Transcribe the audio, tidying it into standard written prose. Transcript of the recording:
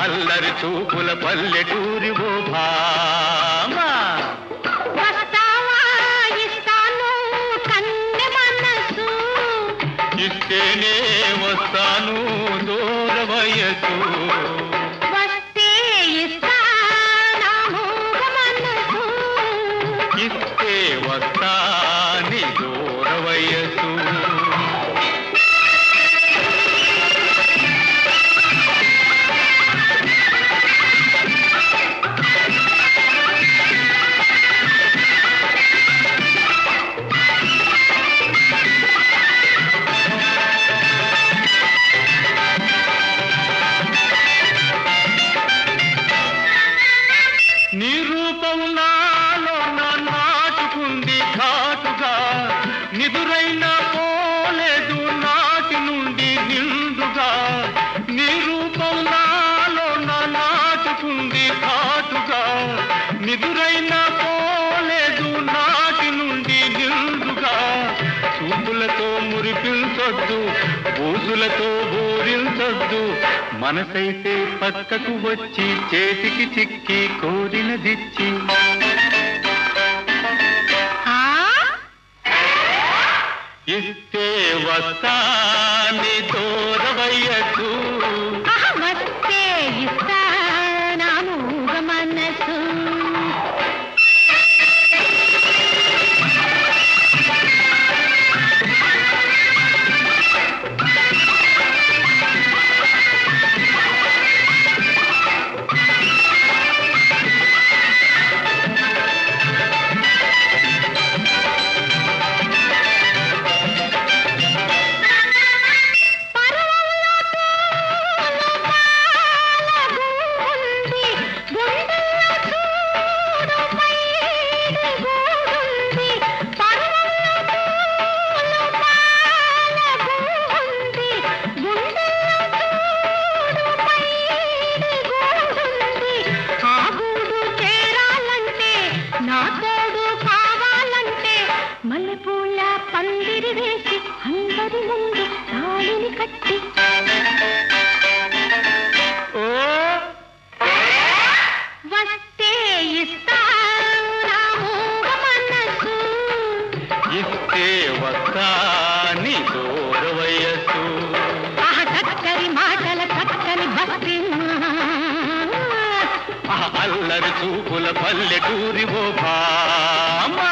అల్లరి చూపుల పల్లెటూరి ఓ భామా వస్తావా ఇస్తాను కన్నె మనసు ఇస్తేనే వస్తాను దూర వయసు వస్తే ఇస్తానా మూగ మనసు ఇస్తే వస్తాని దూర వయసు నీ రూపం నాలో నాటుకుంది ఘాటుగా నిదురైనా పోలేదు నాటి నుండి నిండుగా నీ రూపం నాలో నాటుకుంది ఘాటుగా నిదురైనా పోలేదు నాటి నుండి నిండుగా చూపులతో మురిపించొద్దు బూజులతో బోరించొద్దు మనసైతే పక్కకు వచ్చి చేతికి చిక్కి కోరినదిచ్చి ఇస్తే వస్తాని దూర వయసు వస్తే ఇస్తానా మూగ మనసు మల్లెపూల పందిరి వేసి అందరి ముందు తాళిని కట్టి వస్తే ఇస్తానా మూగ మనసు ఇస్తే వస్తాని దూర వయసు చక్కని మాటల చక్కని భక్తి అల్లరి చూపుల పల్లెటూరి ఓ భామా